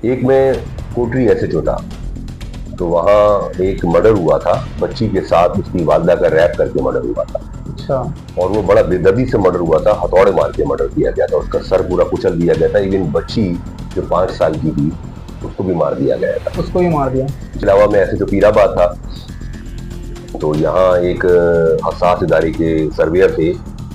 एक में कोटरी एसएचओ था, तो वहाँ एक मर्डर हुआ था बच्ची के साथ, उसकी वालदा का रैप करके मर्डर हुआ था। अच्छा। और वो बड़ा बेदर्दी से मर्डर हुआ था, हथौड़े मार के मर्डर किया गया था, उसका सर पूरा कुचल दिया गया था। इवन बच्ची जो 5 साल की थी उसको भी मार दिया गया था। उसको भी मार दिया। इसके अलावा में एसएचओ पीराबाद था, तो यहाँ एक हसास इदारे के सर्वेयर थे,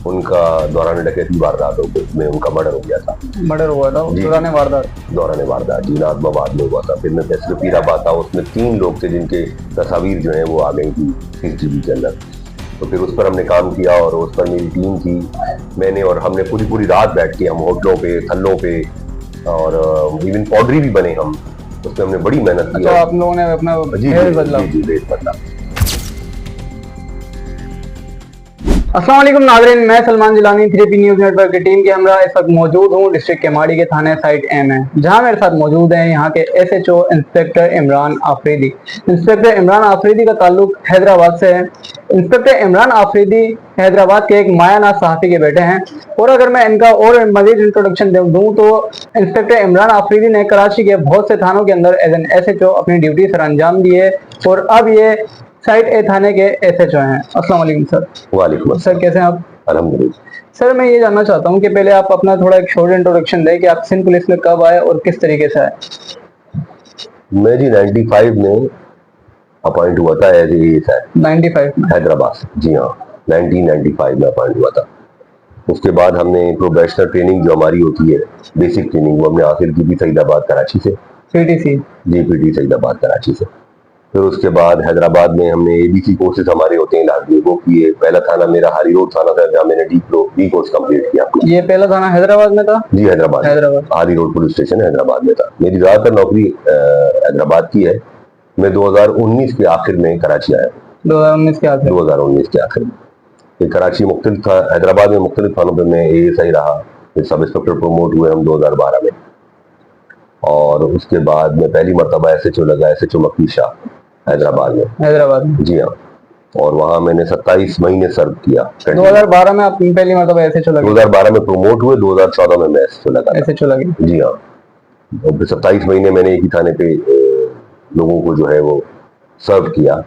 उनका दौरान डकैती वारदातों में उनका मर्डर हो गया था। मर्डर हुआ था जी। दौरान वारदात। दौरान वारदात जी नाजमाबाद में हुआ था। फिर में एसएचओ पीराबाद था, उसमें 3 लोग थे जिनके तस्वीर जो है वो आ गई थी सीसीटीवी के अंदर। तो फिर उस पर हमने काम किया और उस पर मेरी टीम थी, मैंने, और हमने पूरी पूरी रात बैठ के हम होटलों पे, थल्लों पे और इवन पॉडरी भी बने हम, उसमें हमने बड़ी मेहनत की। तो आप लोगों ने अपना भेद बदला। जी भेद बदला। अस्सलाम वालेकुम नाज़रीन, मैं Salman Jilani 3P news network की टीम के हमरा इस वक्त मौजूद हूँ डिस्ट्रिक्ट केमाड़ी के थाने साइट एम है, जहाँ मेरे साथ मौजूद हैं यहाँ के SHO inspector Imran Afridi. Inspector Imran Afridi का ताल्लुक हैदराबाद से है। इंस्पेक्टर इमरान आफरीदी हैदराबाद के एक मायानाज सहाफ़ी के बेटे हैं। और अगर मैं इनका और मजीद इंट्रोडक्शन दूँ तो इंस्पेक्टर इमरान आफरीदी ने कराची के बहुत से थानों के अंदर एज एन एसएचओ अपनी ड्यूटी सर अंजाम दी है और अब ये साइट ए थाने के एसएचओ हैं। अस्सलाम वालेकुम सर। वालेकुम सर, कैसे हैं आप? अल्हम्दुलिल्लाह। सर, मैं ये जानना चाहता हूँ कि पहले आप अपना थोड़ा एक शॉर्ट इंट्रोडक्शन दें कि आप सिंध पुलिस में कब आए और किस तरीके से आए। मैं जी 95 में अपॉइंट हुआ था एज ए एएसआई 95 में हैदराबाद से। जी हाँ, 1995 में अपॉइंट हुआ था। उसके बाद हमने प्रोफेशनल ट्रेनिंग जो हमारी होती है, बेसिक ट्रेनिंग, वो हमने हासिल की थी सईदाबाद कराची से। पीटीसी। जी, पीटी सईदाबाद कराची से। फिर उसके बाद हैदराबाद में हमने एबीसी कोर्सेज हमारे होते हैं लाजमी, वो किए। पहला थाना मेरा हारी रोड थाना था, जहाँ मैंने डी कोर्स कंप्लीट किया। ये पहला थाना हैदराबाद में था? जी, हैदराबाद हारी रोड पुलिस स्टेशन हैदराबाद में था। मेरी ज्यादातर नौकरी हैदराबाद की है। मैं 2019 के आखिर में कराची आया। 2019 के आखिर? 2019 के आखिर में। फिर कराची मुख्तलिफ था, हैदराबाद में मुख्तलिफ थानों पर मैं एएसआई रहा। फिर सब इंस्पेक्टर प्रमोट हुए हम 2012 में। और उसके बाद मैं पहली मरतबा एसएचओ लगा, एसएचओ मक्की शाह हैदराबाद में। जी हाँ, और वहाँ मैंने 27 महीने सर्व किया। 2012 में आप पहली मरतबा एसएचओ लगे? 2012 में प्रमोट हुए, 2014 में मैं एसएचओ लगा। एसएचओ लगे? जी हाँ। और फिर 27 महीने मैंने एक ही थाने पे लोगों को जो है वो सर्व किया।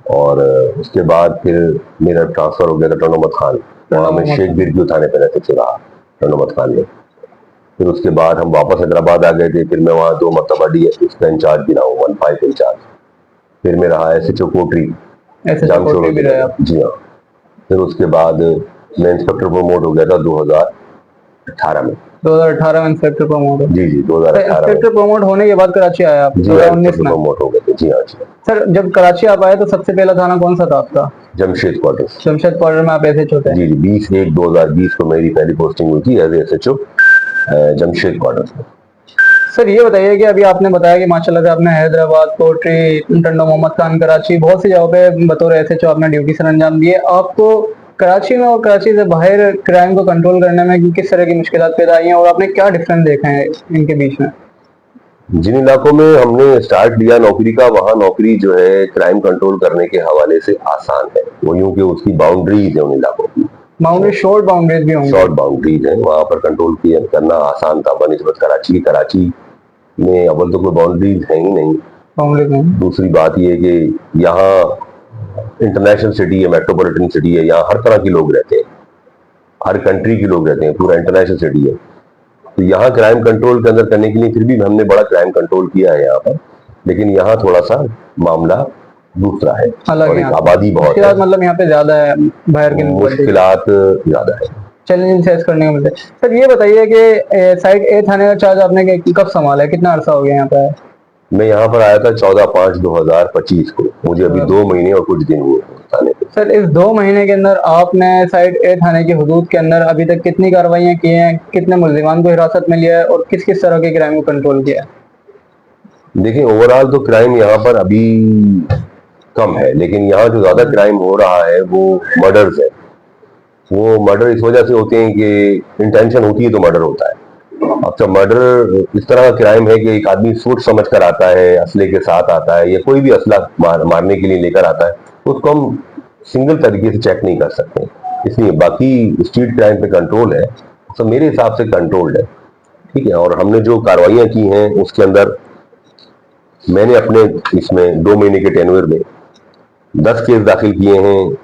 और उसके बाद फिर मेरा ट्रांसफर हो गया था टनोमत खान, वहाँ मैं शेख बिरक्यू थाने पे एसएचओ रहा टनोमत खान में। फिर उसके बाद हम वापस हैदराबाद आ गए थे। फिर मैं वहाँ 2 मरतबा डीएसपी का इंचार्ज भी रहा हूँ, 15 इंचार्ज। फिर मैं रहा एसएचओ कोटरी, जी हाँ। फिर उसके बाद मैं इंस्पेक्टर प्रमोट हो गया था 2018 में। 2018 में इंस्पेक्टर प्रमोट? जी जी, 2018 इंस्पेक्टर प्रमोट होने के बाद कराची आया आप? 2019 में प्रमोट हो गए थे। जी हाँ जी। सर, जब कराची आप आए तो सबसे पहला थाना कौन सा था आपका? जमशेद क्वार्टर। जमशेद क्वार्टर में आप एसएचओ थे? जी जी, 20/1/2020 को मेरी पहली पोस्टिंग हुई थी as SHO Jamshed quarter. Sir, ये बताइए कि अभी आपने बताया कि माशाल्लाह से आपने हैदराबाद, कोटरी, टंडो मोहम्मद खान, कराची, बहुत सी जगहों पे बतौर एसएचओ आपने ड्यूटी सर अंजाम दिए। आपको कराची में और कराची से बाहर क्राइम को कंट्रोल करने में किस तरह की मुश्किलात पैदा आई हैं और आपने क्या डिफरेंस देखा है इनके बीच में? जिन इलाकों में हमने स्टार्ट लिया नौकरी का, वहाँ नौकरी जो है क्राइम कंट्रोल करने के हवाले से आसान है। वो यूं कि उसकी बाउंड्रीज है उन इलाकों की, बाउंड्री, शॉर्ट बाउंड्रीज भी होंगी। शॉर्ट बाउंड्रीज है, वहाँ पर कंट्रोल करना आसान था बनिस्बत कराची में अव्वल तो कोई बाउंड्रीज है ही नहीं। दूसरी बात ये कि यहाँ इंटरनेशनल सिटी है, मेट्रोपॉलिटन सिटी है, यहाँ हर तरह के लोग रहते हैं, हर कंट्री के लोग रहते हैं, पूरा इंटरनेशनल सिटी है। तो यहाँ क्राइम कंट्रोल के अंदर करने के लिए फिर भी हमने बड़ा क्राइम कंट्रोल किया है यहाँ पर, लेकिन यहाँ थोड़ा सा मामला दूसरा है और आबादी बहुत है, मतलब यहाँ पे ज्यादा है, बाहर के मुश्किलात ज्यादा है, चैलेंज फेस करने को मिलते हैं। सर, ये बताइए कि साइट ए थाने का चार्ज आपने कब संभाला है, कितना अरसा हो गया यहाँ पे? मैं यहाँ पर आया था 14/5/2025 को। मुझे अभी 2 महीने और कुछ दिन हुए थाने पे। सर, इस 2 महीने के अंदर आपने साइट ए थाने की हुदूद के अंदर अभी तक कितनी कार्रवाइयाँ की हैं, कितने मुल्जिमान को हिरासत में लिया है और किस किस तरह के क्राइम को कंट्रोल किया है? देखिए, ओवरऑल तो क्राइम यहाँ पर अभी कम है, लेकिन यहाँ जो ज्यादा क्राइम हो रहा है वो मर्डर्स है। वो मर्डर इस वजह से होते हैं कि इंटेंशन होती है तो मर्डर होता है। अब जब मर्डर इस तरह का क्राइम है कि एक आदमी सोच समझ कर आता है, असले के साथ आता है, या कोई भी असला मारने के लिए लेकर आता है, तो उसको हम सिंगल तरीके से चेक नहीं कर सकते। इसलिए बाकी स्ट्रीट क्राइम पे कंट्रोल है, तो मेरे हिसाब से कंट्रोल्ड है। ठीक है। और हमने जो कार्रवाइयां की हैं उसके अंदर मैंने अपने इसमें 2 महीने के टेन्योर में 10 केस दाखिल किए हैं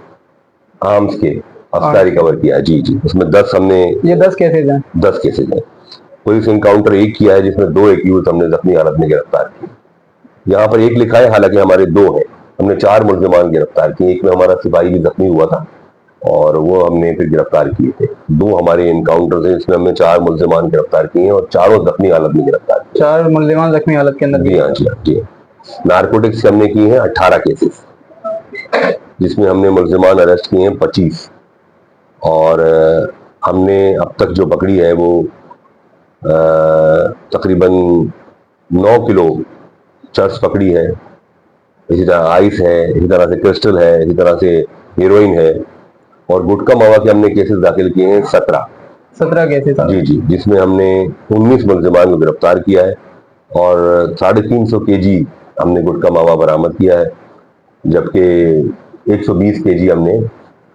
आर्म्स के, हफ्ता रिकवर किया है। जी जी, उसमें 10 हमने, ये 10 केसेज हैं। 10 केसेज हैं। पुलिस इनकाउंटर एक किया है जिसमें 2 एक्यूज हमने जख्मी हालत में गिरफ्तार किए। यहाँ पर एक लिखा है, हालांकि हमारे 2 हैं। हमने 4 मुल्जिमान गिरफ्तार किए, एक में हमारा सिपाही भी जख्मी हुआ था और वो हमने फिर गिरफ्तार किए थे। 2 हमारे इनकाउंटर हैं, इसमें हमने 4 मुल्जिमान गिरफ्तार किए हैं और चारों जख्मी हालत में गिरफ्तार किए। 4 मुल्जिमान जख्मी हालत के अंदर। जी हाँ, जी हाँ, जी। नारकोटिक्स से हमने की है 18 केसेस, जिसमें हमने मुल्जिमान अरेस्ट किए हैं 25 और हमने अब तक जो पकड़ी है वो तकरीबन 9 किलो चर्स पकड़ी है। इसी तरह आइस है, इसी तरह से क्रिस्टल है, इसी तरह से हीरोइन है और गुटखा मावा के हमने केसेस दाखिल किए हैं 17 केसेस। जी जी, जिसमें हमने 19 मुल्जिमान को गिरफ्तार किया है और 350 केजी हमने गुटखा मावा बरामद किया है, जबकि 120 केजी हमने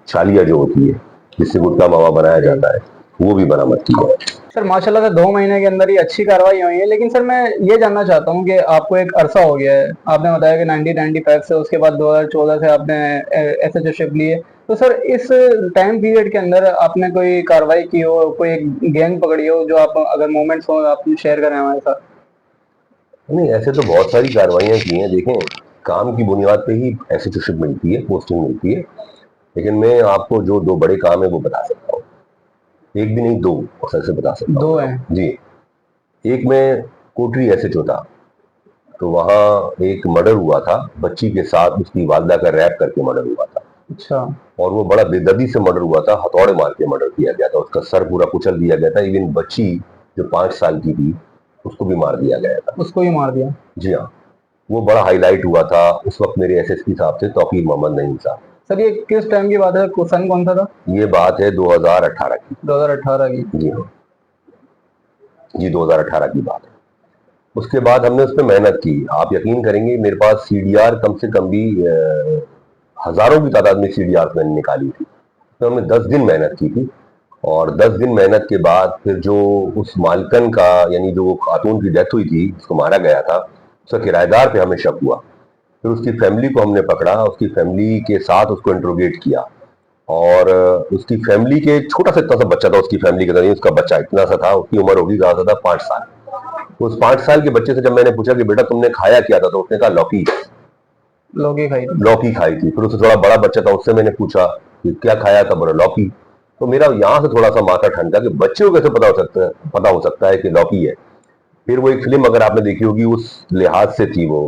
छालिया जो होती है जिससे गुटखा मावा बनाया जाता है वो भी बरामद किया है। सर माशाल्लाह से 2 महीने के अंदर ही अच्छी कार्रवाई हुई है, लेकिन सर मैं ये जानना चाहता हूँ कि आपको एक अरसा हो गया है, आपने बताया कि 1995 से, उसके बाद 2014 से आपने एसएचओशिप ली है। तो सर इस टाइम पीरियड के अंदर आपने कोई कार्रवाई की हो, कोई गैंग पकड़ी हो, जो आप अगर मोमेंट्स हो आप शेयर करें हमारे साथ? नहीं, ऐसे तो बहुत सारी कार्रवाइयां की हैं। देखें, काम की बुनियाद पे ही एसएचओशिप मिलती है, पोस्टिंग मिलती है, लेकिन मैं आपको जो 2 बड़े काम है वो बता सकता हूँ। एक भी नहीं, 2 अक्सर से बता सकता हूँ। 2 हैं जी। एक में कोटरी एसएचओ था, तो वहाँ एक मर्डर हुआ था, बच्ची के साथ उसकी वालदा का रैप करके मर्डर हुआ था। अच्छा। और वो बड़ा बेदर्दी से मर्डर हुआ था, हथौड़े मार के मर्डर किया गया था, उसका सर पूरा कुचल दिया गया था। इवन बच्ची जो 5 साल की थी उसको भी मार दिया गया था। उसको ही मार दिया? जी हाँ, वो बड़ा हाईलाइट हुआ था। उस वक्त मेरे एसएसपी साहब थे तौकीर मोहम्मद नईम साहब। सर ये किस टाइम की बात है, सन कौन सा था? ये बात है 2018 की। 2018 की? जी हाँ, जी 2018 की बात है। उसके बाद हमने उस पर मेहनत की। आप यकीन करेंगे, मेरे पास सीडीआर कम से कम भी हजारों की तादाद में सीडीआर मैंने निकाली थी। तो हमने 10 दिन मेहनत की थी और 10 दिन मेहनत के बाद फिर जो उस मालकन का, यानी जो खातून की डेथ हुई थी, उसको मारा गया था, उसका किराएदार पे हमें शक हुआ। फिर उसकी फैमिली को हमने पकड़ा, उसकी फैमिली के साथ उसको इंट्रोगेट किया और उसकी फैमिली के छोटा सा इतना सा बच्चा था, उसकी फैमिली के नहीं, उसका बच्चा इतना सा था, उसकी उम्र होगी ज्यादा था 5 साल। तो उस 5 साल के बच्चे से जब मैंने पूछा कि बेटा तुमने खाया क्या था, तो उसने कहा लौकी। लौकी खाई थी? लौकी खाई थी। फिर उससे थोड़ा बड़ा बच्चा था, उससे मैंने पूछा कि क्या खाया था, बोला लौकी। तो मेरा यहाँ से थोड़ा सा माथा ठंडा कि बच्चे को कैसे पता हो सकता है कि लौकी है। फिर वो एक फिल्म अगर आपने देखी होगी, उस लिहाज से थी वो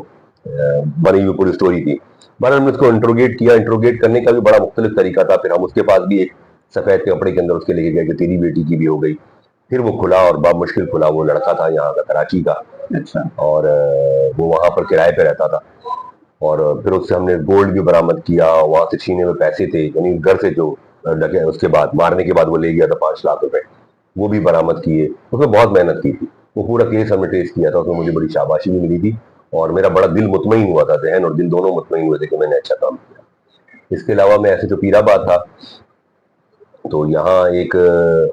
बनी हुई पूरी स्टोरी थी। बहरहाल हमने उसको इंट्रोगेट किया। इंट्रोगेट करने का भी बड़ा मुख्तलिफ तरीका था। फिर हम उसके पास भी एक सफेद कपड़े के अंदर उसके लेके गए कि तेरी बेटी की भी हो गई। फिर वो खुला और बड़ा मुश्किल खुला। वो लड़का था यहाँ का, कराची का। अच्छा। और वो वहां पर किराए पे रहता था। और फिर उससे हमने गोल्ड भी बरामद किया। वहां से छीने में पैसे थे, यानी घर से जो लगे, उसके बाद मारने के बाद वो ले गया था 5 लाख रुपए, वो भी बरामद किए। उसमें बहुत मेहनत की थी। वो पूरा केस हमने ट्रेस किया था, उसमें मुझे बड़ी शाबाशी भी मिली थी और मेरा बड़ा दिल मुतमईन हुआ था, जहन और दिल दोनों मुतमईन हुए थे कि मैंने अच्छा काम किया। इसके अलावा मैं ऐसे जो पीराबाद था, तो यहाँ एक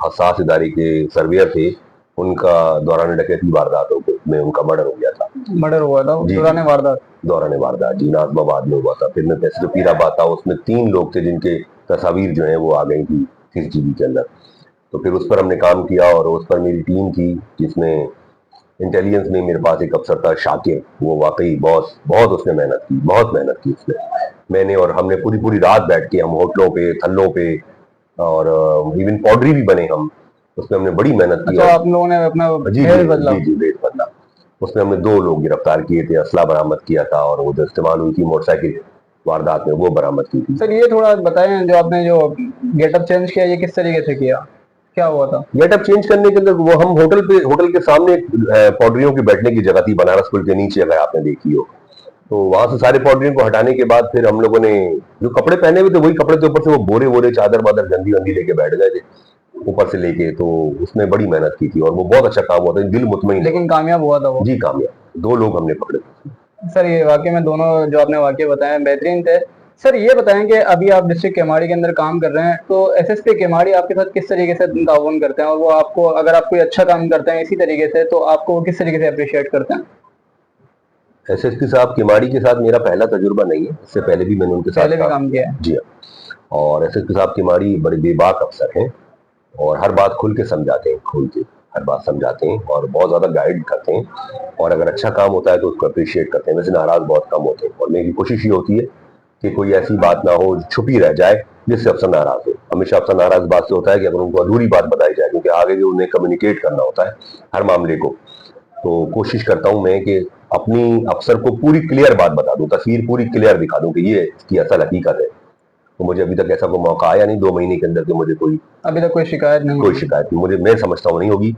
हसास इदारे के सर्वेयर थे, उनका दौरान डकैती वारदातों में उनका मर्डर हो गया था। मर्डर हुआ था दौरान वारदात? दौरान वारदात जी, नाजमाबाद में हुआ था। फिर मैं पैसे जो पीराबाद था, उसमें 3 लोग थे जिनके तस्वीर जो है वो आ गई थी सीसीटीवी के अंदर। तो फिर उस पर हमने काम किया और उस पर मेरी टीम थी, जिसमें इंटेलिजेंस में मेरे पास एक अफसर था शाकिर। वो वाकई बहुत उसने मेहनत की, बहुत मेहनत की उसने। मैंने और हमने पूरी पूरी रात बैठ के हम होटलों पे, थल्लों पे और इवन पॉडरी भी बने हम। उसमें हमने बड़ी मेहनत की। अच्छा, आप लोगों ने अपना भेद बदला? जी भेद बदला। उसमें हमने 2 लोग गिरफ्तार किए थे, असला बरामद किया था और वो जो इस्तेमाल हुई थी मोटरसाइकिल वारदात में, वो बरामद की थी। सर ये थोड़ा बताएं, जो आपने जो गेटअप चेंज किया, ये किस तरीके से किया, क्या हुआ था? गेटअप चेंज करने के अंदर वो हम होटल के सामने पौडरियों की बैठने की जगह थी, बनारस पुल के नीचे, अगर आपने देखी हो। तो वहां से सारे पौडरियों को हटाने के बाद फिर हम लोगों ने जो कपड़े पहने हुए थे वही कपड़े के ऊपर से वो बोरे चादर वादर गंदी वंदी लेके बैठ गए थे ऊपर से लेके। तो उसमें बड़ी मेहनत की थी और वो बहुत अच्छा काम हुआ था, दिल मुतमईन। लेकिन कामयाब हुआ था वो? जी कामयाब। 2 लोग हमने पकड़े। सर ये वाकई में दोनों जो आपने वाकई बताए बेहतरीन थे। सर ये बताएं कि अभी आप डिस्ट्रिक्ट केमाड़ी के अंदर काम कर रहे हैं, तो एसएसपी केमाड़ी आपके साथ किस तरीके से ताउन करते हैं, और वो आपको, अगर आप कोई अच्छा काम करते हैं इसी तरीके से, तो आपको वो किस तरीके से अप्रिशिएट करते हैं? एसएसपी साहब किमाड़ी के साथ मेरा पहला तजुर्बा नहीं है, इससे पहले भी मैंने उनके साथ पहले भी काम किया है। जी हाँ। और एसएसपी साहब किमाड़ी बड़े बेबाक अफसर हैं और हर बात खुल के समझाते हैं, खुल के हर बात समझाते हैं और बहुत ज़्यादा गाइड करते हैं, और अगर अच्छा काम होता है तो उसको अप्रिशिएट करते हैं। वैसे नाराज़ बहुत कम होते हैं, और मेरी कोशिश ये होती है कि कोई ऐसी बात ना हो जो छुपी रह जाए जिससे अफसर नाराज़ हो। हमेशा अफसर नाराज़ बात से होता है कि अगर उनको अधूरी बात बताई जाए, क्योंकि आगे जो उन्हें कम्युनिकेट करना होता है हर मामले को, तो कोशिश करता हूं मैं कि अपनी अफसर को पूरी क्लियर बात बता दूं, तस्वीर पूरी क्लियर दिखा दूं कि ये इसकी असल हकीकत है। तो मुझे अभी तक ऐसा कोई मौका आया नहीं 2 महीने के अंदर कि मुझे अभी तक कोई शिकायत नहीं कोई हुई? शिकायत नहीं, मुझे मैं समझता हूँ नहीं होगी।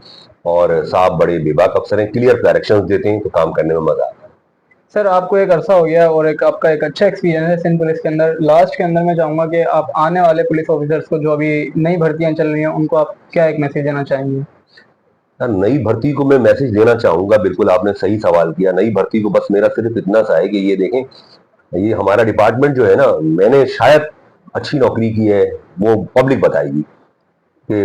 और साहब बड़े बेबाक अफसर हैं, क्लियर डायरेक्शंस देते हैं, तो काम करने में मजा आता है। सर आपको एक अरसा हो गया और एक आपका एक अच्छा एक्सपीरियंस है सिंध पुलिस के अंदर। लास्ट के अंदर मैं चाहूंगा कि आप आने वाले पुलिस ऑफिसर्स को, जो अभी नई भर्तियां चल रही हैं, उनको आप क्या एक मैसेज देना चाहेंगे? यार, नई भर्ती को मैं मैसेज देना चाहूंगा, बिल्कुल आपने सही सवाल किया। नई भर्ती को बस मेरा सिर्फ इतना सा है कि ये देखें, ये हमारा डिपार्टमेंट जो है ना, मैंने शायद अच्छी नौकरी की है, वो पब्लिक बताएगी कि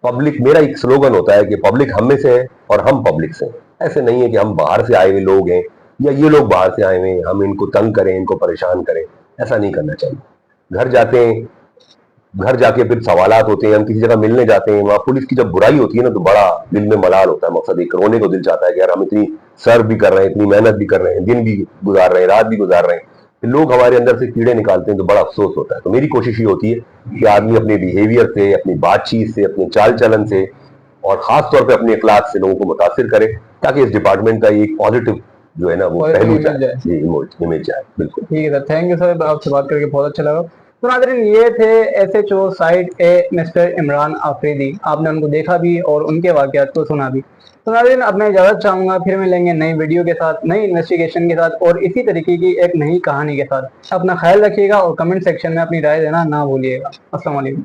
पब्लिक, मेरा एक स्लोगन होता है कि पब्लिक हम में से है और हम पब्लिक से हैं। ऐसे नहीं है कि हम बाहर से आए हुए लोग हैं या ये लोग बाहर से आए हुए हैं, हम इनको तंग करें, इनको परेशान करें, ऐसा नहीं करना चाहिए। घर जाते हैं, घर जाके फिर सवालात होते हैं, हम किसी जगह मिलने जाते हैं, वहां पुलिस की जब बुराई होती है ना, तो बड़ा दिल में मलाल होता है, मकसद एक रोने को दिल चाहता है कि यार हम इतनी सर्व भी कर रहे हैं, इतनी मेहनत भी कर रहे हैं, दिन भी गुजार रहे हैं, रात भी गुजार रहे हैं, फिर लोग हमारे अंदर से कीड़े निकालते हैं, तो बड़ा अफसोस होता है। तो मेरी कोशिश ये होती है कि आदमी अपने बिहेवियर से, अपनी बातचीत से, अपने चाल चलन से, और खास तौर पर अपने अखलाक से लोगों को मुतासिर करे, ताकि इस डिपार्टमेंट का एक पॉजिटिव जो है ना वो Positive पहलू image जाए, जाए। ये इमेज जाए। बिल्कुल ठीक है सर, थैंक यू सर, आपसे बात करके बहुत अच्छा लगा। तो नाज़रीन, ये थे एसएचओ साइट ए मिस्टर इमरान आफरीदी। आपने उनको देखा भी और उनके वाकयात को सुना भी। तो नाज़रीन, अब मैं इजाज़त चाहूँगा, फिर मिलेंगे नई वीडियो के साथ, नई इन्वेस्टिगेशन के साथ और इसी तरीके की एक नई कहानी के साथ। अपना ख्याल रखिएगा और कमेंट सेक्शन में अपनी राय देना ना भूलिएगा। अस्सलाम वालेकुम।